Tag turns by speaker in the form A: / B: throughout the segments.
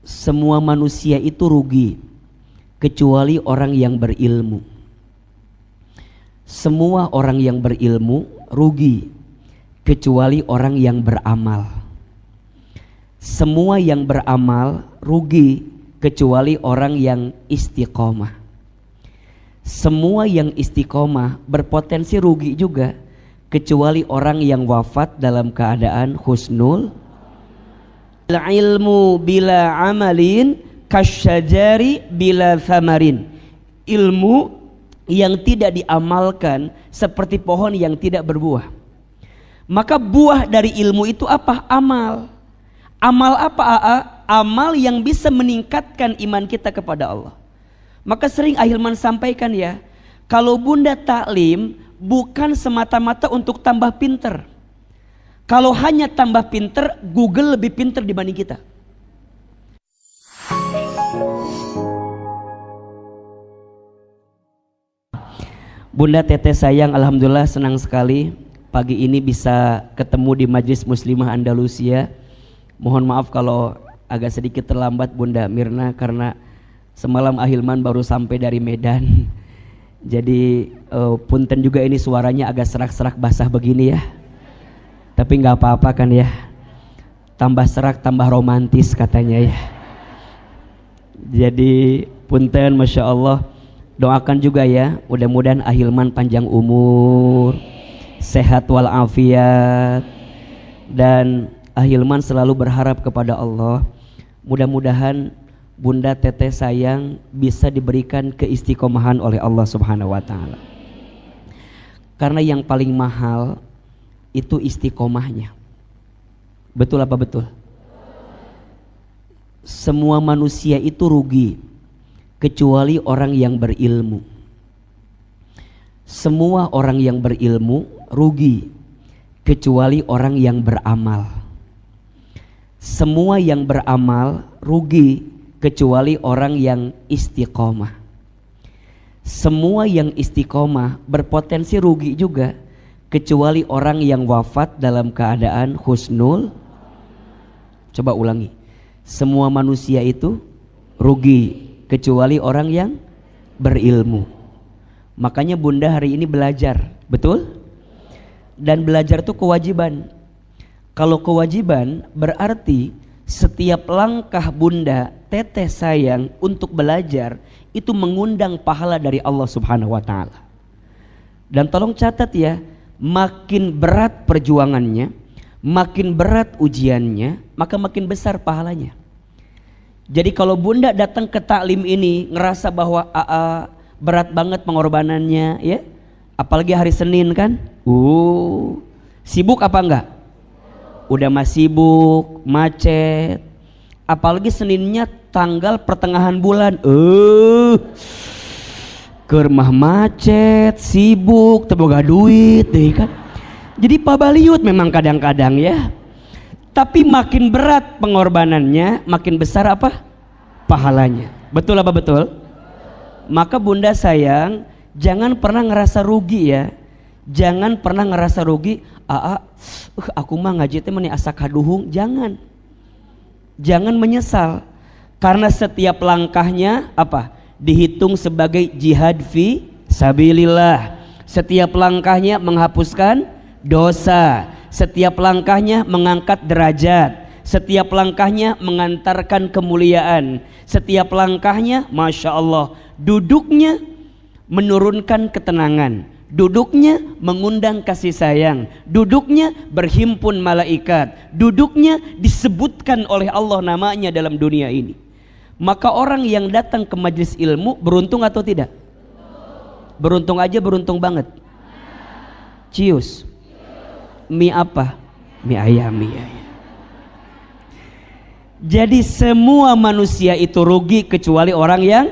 A: Semua manusia itu rugi kecuali orang yang berilmu. Semua orang yang berilmu rugi kecuali orang yang beramal. Semua yang beramal rugi kecuali orang yang istiqomah. Semua yang istiqomah berpotensi rugi juga kecuali orang yang wafat dalam keadaan husnul. Ilmu bila amalin kasyajari bila thamarin. Ilmu yang tidak diamalkan seperti pohon yang tidak berbuah. Maka buah dari ilmu itu apa? Amal. Amal apa? Amal yang bisa meningkatkan iman kita kepada Allah. Maka sering Ahilman sampaikan ya, kalau Bunda taklim bukan semata-mata untuk tambah pinter. Kalau hanya tambah pinter, Google lebih pinter dibanding kita. Bunda Teteh sayang, alhamdulillah senang sekali pagi ini bisa ketemu di Majelis Muslimah Andalusia. Mohon maaf kalau agak sedikit terlambat Bunda Mirna, karena semalam Ahilman baru sampai dari Medan. Jadi punten juga ini suaranya agak serak-serak basah begini ya. Tapi nggak apa-apa kan ya. Tambah serak tambah romantis katanya ya. Jadi punten, Masya Allah. Doakan juga ya, mudah-mudahan Ahilman panjang umur, sehat walafiat, dan Ahilman selalu berharap kepada Allah, mudah-mudahan Bunda Teteh sayang bisa diberikan keistiqomahan oleh Allah Subhanahu wa Ta'ala. Karena yang paling mahal itu istiqomahnya. Betul apa betul? Semua manusia itu rugi kecuali orang yang berilmu. Semua orang yang berilmu rugi kecuali orang yang beramal. Semua yang beramal rugi kecuali orang yang istiqomah. Semua yang istiqomah berpotensi rugi juga kecuali orang yang wafat dalam keadaan husnul. Coba ulangi. Semua manusia itu rugi kecuali orang yang berilmu. Makanya Bunda hari ini belajar, betul? Dan belajar itu kewajiban. Kalau kewajiban berarti setiap langkah Bunda Teteh sayang untuk belajar itu mengundang pahala dari Allah Subhanahu wa Ta'ala. Dan tolong catat ya, makin berat perjuangannya, makin berat ujiannya, maka makin besar pahalanya. Jadi kalau Bunda datang ke taklim ini ngerasa bahwa berat banget pengorbanannya ya, apalagi hari Senin kan, sibuk apa enggak? Udah mah sibuk, macet, apalagi Seninnya tanggal pertengahan bulan, kermah macet, sibuk, teboga duit deh kan. Jadi pabaliut memang kadang-kadang ya. Tapi makin berat pengorbanannya, makin besar apa? Pahalanya. Betul apa betul? Maka Bunda sayang, jangan pernah ngerasa rugi ya. Jangan pernah ngerasa rugi, aku mah ngaji teh meni asa kaduhung, jangan. Jangan menyesal. Karena setiap langkahnya apa? Dihitung sebagai jihad fi sabilillah. Setiap langkahnya menghapuskan dosa. Setiap langkahnya mengangkat derajat. Setiap langkahnya mengantarkan kemuliaan. Setiap langkahnya Masya Allah, duduknya menurunkan ketenangan, duduknya mengundang kasih sayang, duduknya berhimpun malaikat, duduknya disebutkan oleh Allah namanya dalam dunia ini. Maka orang yang datang ke majelis ilmu beruntung atau tidak? Beruntung aja, beruntung banget. Cius. Mie apa? Mie ayam, mie ayam. Jadi semua manusia itu rugi kecuali orang yang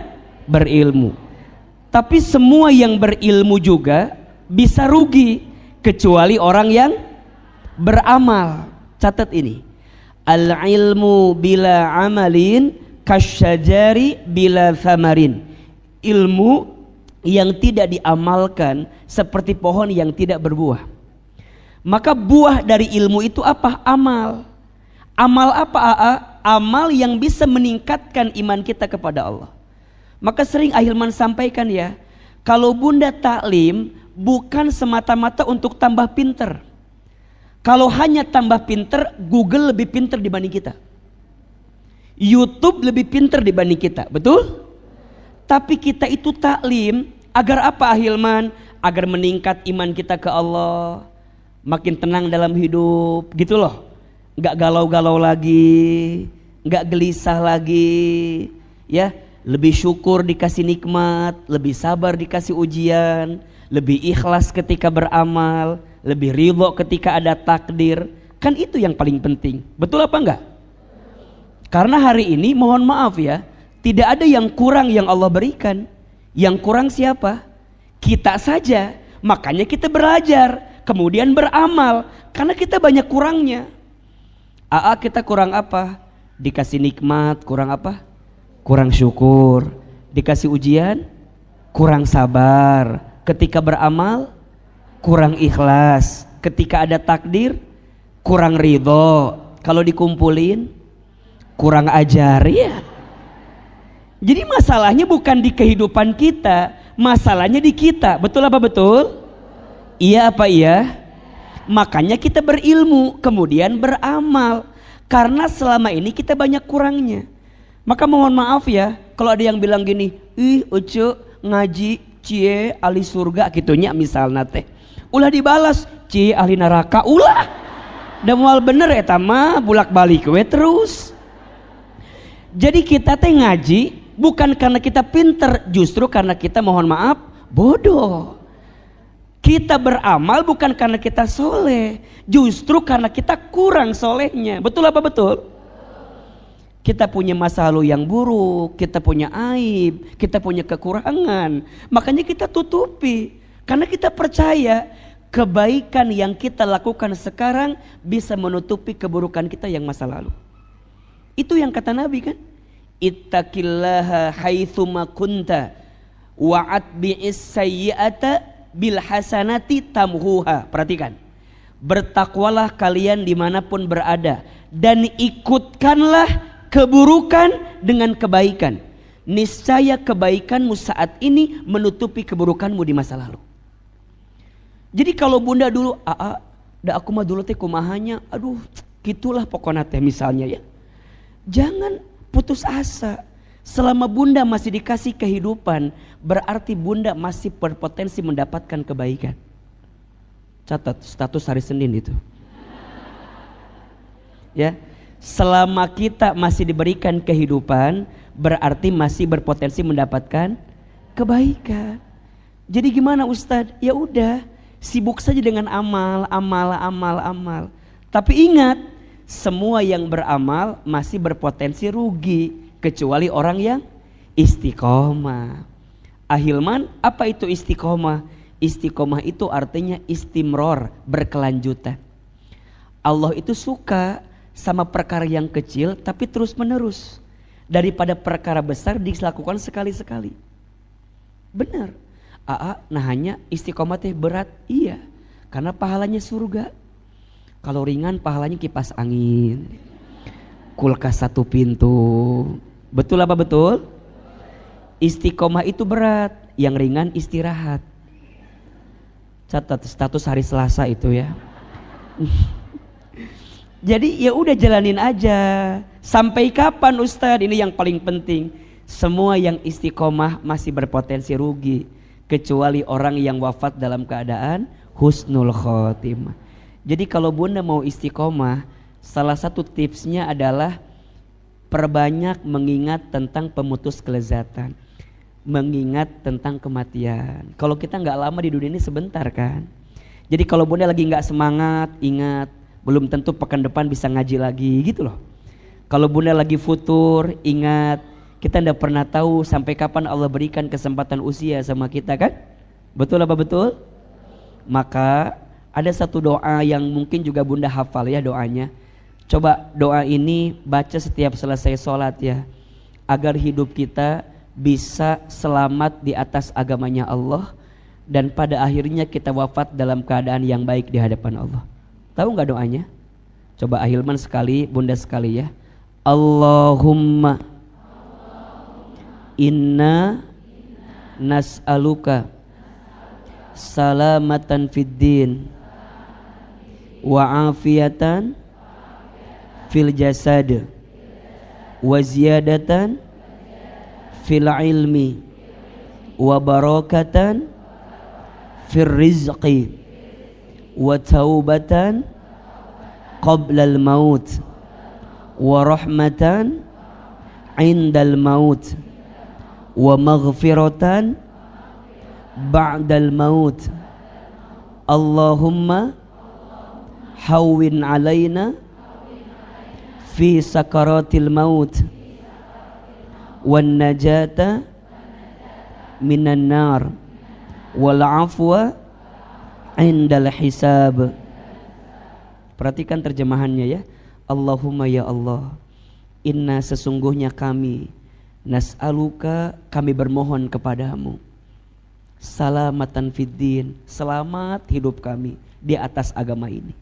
A: berilmu. Tapi semua yang berilmu juga bisa rugi kecuali orang yang beramal. Catat ini. Al-ilmu bila amalin kasyajari bila thamarin. Ilmu yang tidak diamalkan seperti pohon yang tidak berbuah. Maka buah dari ilmu itu apa? Amal. Amal apa? amal yang bisa meningkatkan iman kita kepada Allah. Maka sering Ahilman sampaikan ya, kalau bunda taklim bukan semata-mata untuk tambah pinter. Kalau hanya tambah pinter, Google lebih pinter dibanding kita, YouTube lebih pinter dibanding kita, betul? Tapi kita itu taklim agar apa Ahilman? Agar meningkat iman kita ke Allah, makin tenang dalam hidup gitu loh. Gak galau-galau lagi, gak gelisah lagi, ya. Lebih syukur dikasih nikmat, lebih sabar dikasih ujian, lebih ikhlas ketika beramal, lebih ridho ketika ada takdir. Kan itu yang paling penting, betul apa enggak? Karena hari ini mohon maaf ya, tidak ada yang kurang yang Allah berikan. Yang kurang siapa? Kita saja. Makanya kita belajar, kemudian beramal, karena kita banyak kurangnya. Kita kurang apa? Dikasih nikmat, kurang apa? Kurang syukur. Dikasih ujian, kurang sabar. Ketika beramal, kurang ikhlas. Ketika ada takdir, kurang ridho. Kalau dikumpulin, kurang ajar ya. Jadi masalahnya bukan di kehidupan kita, masalahnya di kita. Betul apa betul? Iya apa iya? Makanya kita berilmu, kemudian beramal. Karena selama ini kita banyak kurangnya. Maka mohon maaf ya, kalau ada yang bilang gini, ih ucu ngaji cie ahli surga gitunya misalnya teh. Ulah dibalas, cie ahli neraka, ulah. Da moal bener eta mah bulak-balik we terus. Jadi kita teh ngaji bukan karena kita pinter, justru karena kita mohon maaf bodoh. Kita beramal bukan karena kita soleh, justru karena kita kurang solehnya. Betul apa betul? Kita punya masa lalu yang buruk, kita punya aib, kita punya kekurangan. Makanya kita tutupi, karena kita percaya kebaikan yang kita lakukan sekarang bisa menutupi keburukan kita yang masa lalu. Itu yang kata Nabi kan, ittaqillaha haitsuma kunta wa'atbi'is sayyi'ata bil hasanati tamhuha. Perhatikan, bertakwalah kalian dimanapun berada dan ikutkanlah keburukan dengan kebaikan. Niscaya kebaikanmu saat ini menutupi keburukanmu di masa lalu. Jadi kalau bunda dulu, aku mah dulu teh kumahanya, aduh gitulah pokoknya teh misalnya ya. Jangan putus asa. Selama bunda masih dikasih kehidupan, berarti bunda masih berpotensi mendapatkan kebaikan. Catat status hari Senin itu. Ya, selama kita masih diberikan kehidupan, berarti masih berpotensi mendapatkan kebaikan. Jadi gimana Ustadz? Ya udah, sibuk saja dengan amal. Tapi ingat, semua yang beramal masih berpotensi rugi. Kecuali orang yang istiqomah. Ahilman, apa itu istiqomah? Istiqomah itu artinya istimror, berkelanjutan. Allah itu suka sama perkara yang kecil tapi terus menerus, daripada perkara besar dilakukan sekali-sekali. Benar. Nah hanya istiqomah teh berat, iya, karena pahalanya surga. Kalau ringan pahalanya kipas angin, kulkas satu pintu. Betul apa betul? Istiqomah itu berat, yang ringan istirahat. Catat status hari Selasa itu ya. Jadi ya udah jalanin aja. Sampai kapan Ustadz? Ini yang paling penting. Semua yang istiqomah masih berpotensi rugi, kecuali orang yang wafat dalam keadaan husnul khotimah. Jadi kalau bunda mau istiqomah, salah satu tipsnya adalah perbanyak mengingat tentang pemutus kelezatan, mengingat tentang kematian. Kalau kita nggak lama di dunia ini sebentar kan. Jadi kalau bunda lagi nggak semangat, ingat belum tentu pekan depan bisa ngaji lagi gitu loh. Kalau bunda lagi futur, ingat kita nggak pernah tahu sampai kapan Allah berikan kesempatan usia sama kita kan. Betul apa betul? Maka ada satu doa yang mungkin juga bunda hafal ya doanya. Coba doa ini baca setiap selesai sholat ya, agar hidup kita bisa selamat di atas agamanya Allah dan pada akhirnya kita wafat dalam keadaan yang baik di hadapan Allah. Tahu nggak doanya? Coba Ahilman sekali, bunda sekali ya. Allahumma inna nas'aluka salamatan fid din wa afiyatan fil jasad wa ziyadatan fil ilmi wa barakatan fil rizqi wa taubatan qabla al maut wa rahmatan indal maut wa maghfiratan ba'dal maut. Allahumma hawwin alaina fi sakaratil maut wan najata minan nar wal afwa indal hisab. Perhatikan terjemahannya ya. Allahumma ya Allah, inna sesungguhnya kami, nas'aluka kami bermohon kepadamu, salamatan fiddin, selamat hidup kami di atas agama ini,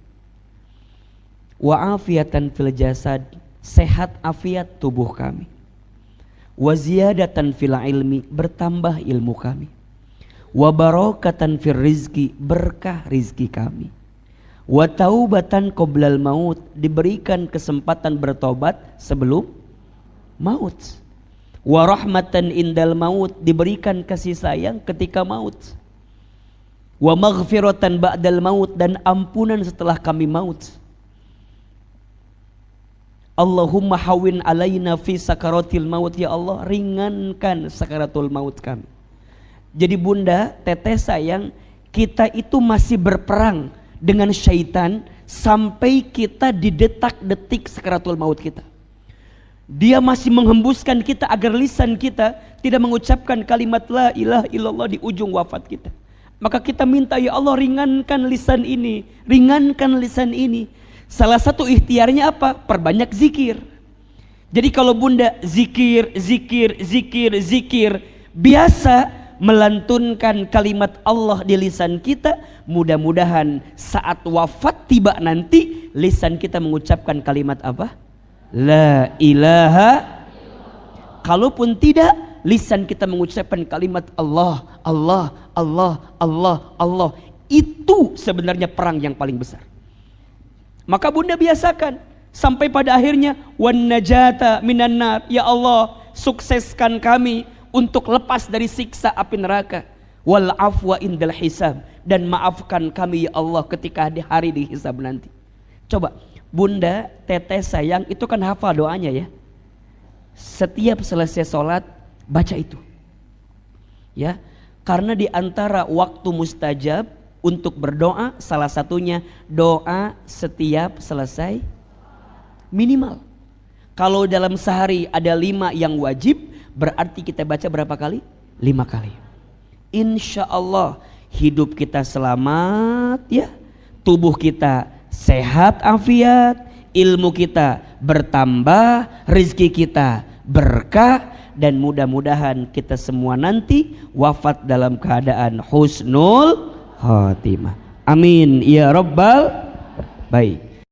A: wa afiatan fil jasad, sehat afiat tubuh kami, wa ziyadatan fil ilmi, bertambah ilmu kami, wa barakatan fil rizki, berkah rizki kami, wa taubatan qoblal maut, diberikan kesempatan bertobat sebelum maut, wa rahmatan indal maut, diberikan kasih sayang ketika maut, wa maghfiratan ba'dal maut, dan ampunan setelah kami maut. Allahumma hawin alaina fi sakaratil maut, ya Allah ringankan sakaratul maut kami. Jadi bunda, teteh sayang, kita itu masih berperang dengan syaitan sampai kita di detak-detik sakaratul maut kita. Dia masih menghembuskan kita agar lisan kita tidak mengucapkan kalimat la ilaha illallah di ujung wafat kita. Maka kita minta, ya Allah ringankan lisan ini, ringankan lisan ini. Salah satu ikhtiarnya apa? Perbanyak zikir. Jadi kalau bunda zikir, biasa melantunkan kalimat Allah di lisan kita, mudah-mudahan saat wafat tiba nanti lisan kita mengucapkan kalimat apa? La ilaha. Kalaupun tidak, lisan kita mengucapkan kalimat Allah, Allah, Allah, Allah, Allah. Itu sebenarnya perang yang paling besar. Maka bunda biasakan sampai pada akhirnya wan najata minan nar, ya Allah sukseskan kami untuk lepas dari siksa api neraka, wal afwa indal hisab, dan maafkan kami ya Allah ketika di hari dihisab nanti. Coba bunda, teteh sayang, itu kan hafal doanya ya. Setiap selesai sholat baca itu ya, karena di antara waktu mustajab untuk berdoa salah satunya doa setiap selesai minimal. Kalau dalam sehari ada 5 yang wajib, berarti kita baca berapa kali? 5 kali. Insya Allah hidup kita selamat ya, tubuh kita sehat afiat, ilmu kita bertambah, rezeki kita berkah, dan mudah-mudahan kita semua nanti wafat dalam keadaan husnul khotimah. Amin ya rabbal. Baik.